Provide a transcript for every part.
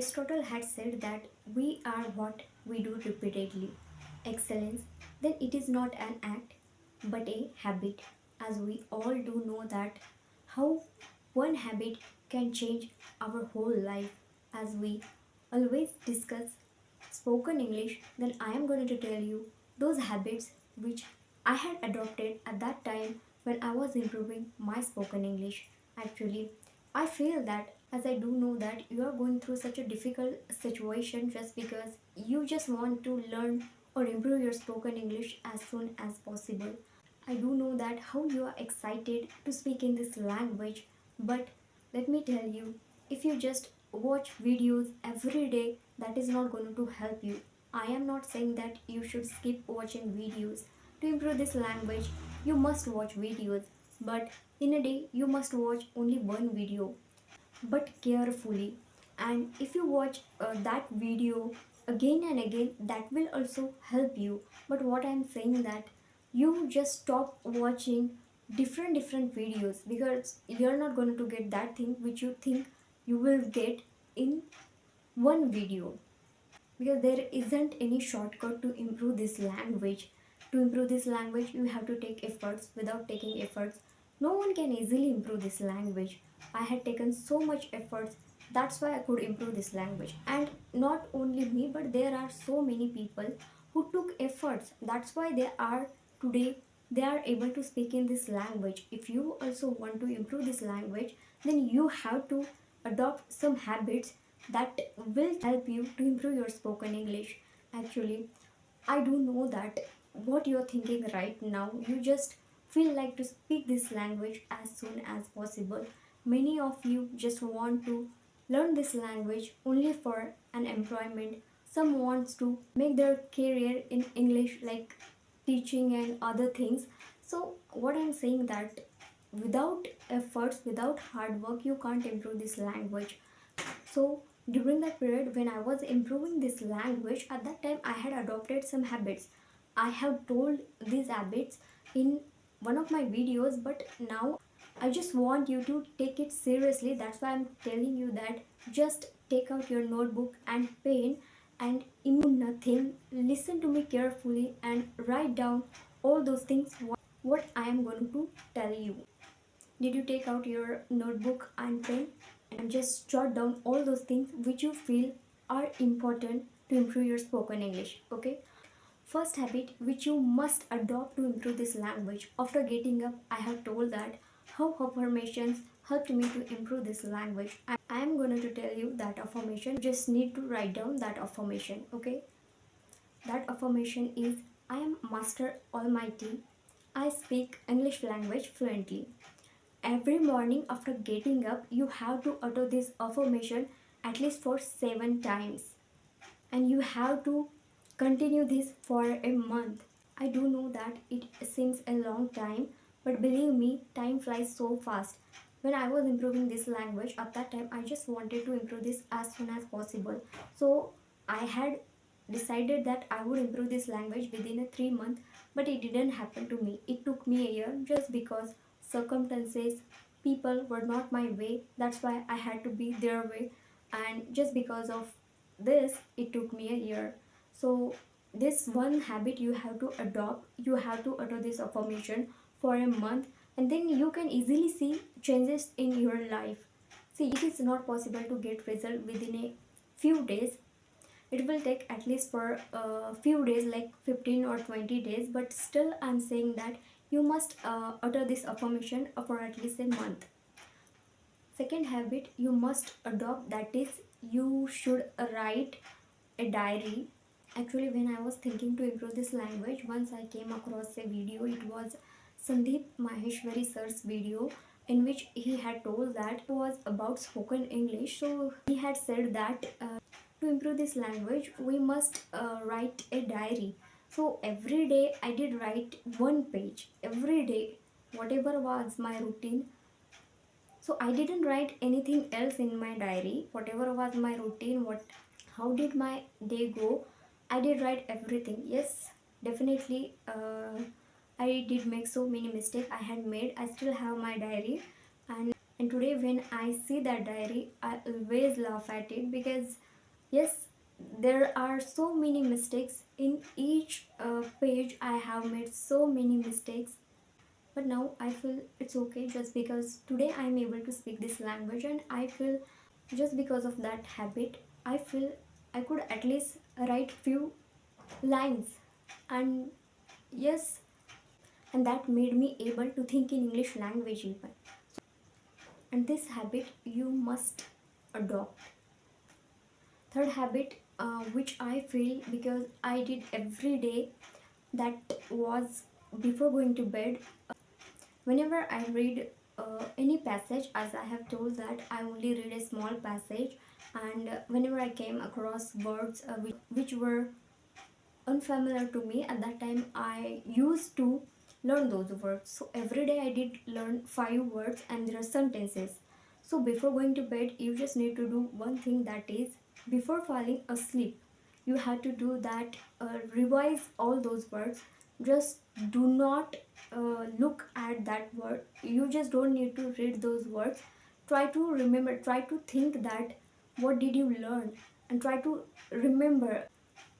Aristotle had said that we are what we do repeatedly. Excellence, then it is not an act but a habit, as we all do know that how one habit can change our whole life. As we always discuss spoken English, then I am going to tell you those habits which I had adopted at that time when I was improving my spoken English. Actually, I feel that as I do know that you are going through such a difficult situation just because you just want to learn or improve your spoken English as soon as possible. I do know that how you are excited to speak in this language, but let me tell you, if you just watch videos every day, that is not going to help you. I am not saying that you should skip watching videos. To improve this language, you must watch videos, but in a day, you must watch only one video, but carefully. And if you watch that video again and again, that will also help you. But what I'm saying that you just stop watching different videos, because you're not going to get that thing which you think you will get in one video, because there isn't any shortcut to improve this language. To improve this language, you have to take efforts. Without taking efforts, no one can easily improve this language. I had taken so much efforts, that's why I could improve this language. And not only me, but there are so many people who took efforts, that's why they are today, they are able to speak in this language. If you also want to improve this language, then you have to adopt some habits that will help you to improve your spoken English. Actually, I do know that what you're thinking right now, you just feel like to speak this language as soon as possible. Many of you just want to learn this language only for an employment. Some wants to make their career in English, like teaching and other things. So what I'm saying that without efforts, without hard work, you can't improve this language. So during that period when I was improving this language, at that time I had adopted some habits. I have told these habits in one of my videos, but now I just want you to take it seriously. That's why I'm telling you that just take out your notebook and pen and nothing. Listen to me carefully and write down all those things what I am going to tell you. Did you take out your notebook and pen and just jot down all those things which you feel are important to improve your spoken English? Okay. First habit which you must adopt to improve this language. After getting up, I have told that how affirmations helped me to improve this language. I am going to tell you that affirmation. You just need to write down that affirmation. Okay. That affirmation is, I am Master Almighty. I speak English language fluently. Every morning after getting up, you have to utter this affirmation at least for 7 times. And you have to continue this for a month. I do know that it seems a long time, but believe me, time flies so fast. When I was improving this language, at that time, I just wanted to improve this as soon as possible. So I had decided that I would improve this language within a 3 month, but it didn't happen to me. It took me a year just because circumstances, people were not my way. That's why I had to be their way, and just because of this, it took me a year. So this one habit you have to adopt. You have to utter this affirmation for a month, and then you can easily see changes in your life. See, it is not possible to get result within a few days. It will take at least for a few days, like 15 or 20 days, but still I'm saying that you must utter this affirmation for at least a month. Second habit you must adopt, that is, you should write a diary. Actually, when I was thinking to improve this language, once I came across a video. It was Sandeep Maheshwari sir's video, in which he had told that it was about spoken English. So he had said that to improve this language, we must write a diary. So every day I did write one page every day, whatever was my routine. So I didn't write anything else in my diary. Whatever was my routine, how did my day go, I did write everything. Yes, definitely. I did make so many mistakes I had made. I still have my diary, and today when I see that diary, I always laugh at it, because Yes, there are so many mistakes in each page. I have made so many mistakes, but now I feel it's okay just because today I'm able to speak this language, and I feel just because of that habit, I feel I could at least write few lines. And yes, and that made me able to think in English language even. And this habit you must adopt. Third habit, which I feel because I did every day, that was before going to bed. Whenever I read any passage, as I have told that I only read a small passage, and whenever I came across words which were unfamiliar to me at that time, I used to learn those words. So every day I did learn 5 words and there are sentences. So before going to bed, you just need to do one thing, that is before falling asleep, you have to do that, revise all those words. Just do not look at that word. You just don't need to read those words. Try to remember, try to think that what did you learn, and try to remember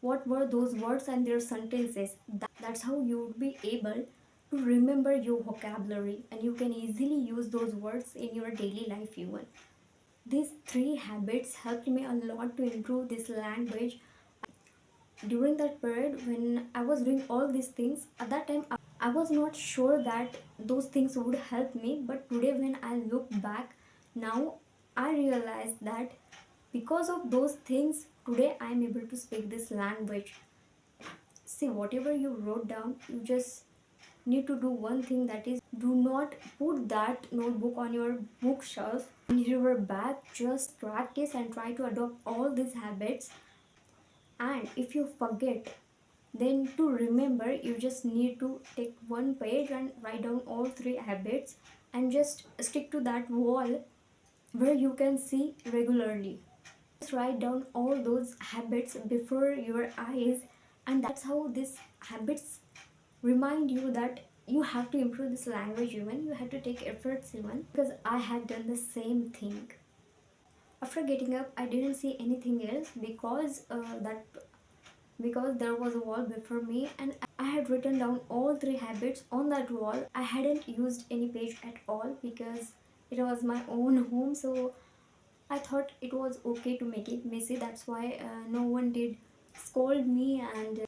what were those words and their sentences. That's how you would be able to remember your vocabulary, and you can easily use those words in your daily life even. These 3 habits helped me a lot to improve this language. During that period when I was doing all these things, at that time I was not sure that those things would help me, but today when I look back now, I realize that because of those things, today I am able to speak this language. See, whatever you wrote down, you just need to do one thing, that is do not put that notebook on your bookshelf in your bag. Just practice and try to adopt all these habits. And if you forget, then to remember, you just need to take one page and write down all 3 habits, and just stick to that wall where you can see regularly. Just write down all those habits before your eyes, and that's how these habits remind you that you have to improve this language even, you have to take efforts even, because I had done the same thing. After getting up, I didn't see anything else, because there was a wall before me, and I had written down all 3 habits on that wall. I hadn't used any page at all because it was my own home, so I thought it was okay to make it messy. That's why no one did scold me, and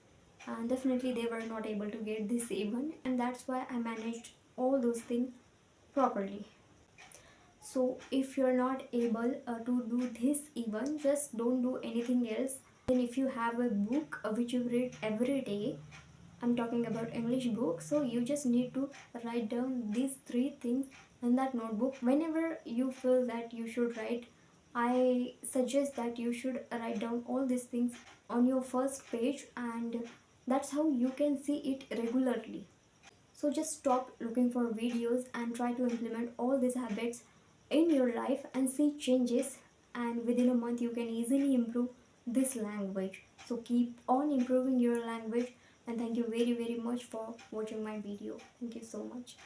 definitely they were not able to get this even, and that's why I managed all those things properly. So if you're not able to do this even, just don't do anything else. Then if you have a book which you read every day, I'm talking about English book, so you just need to write down these 3 things in that notebook. Whenever you feel that you should write, I suggest that you should write down all these things on your first page, and that's how you can see it regularly. So just stop looking for videos and try to implement all these habits in your life and see changes, and within a month you can easily improve this language. So keep on improving your language, and thank you very much for watching my video. Thank you so much.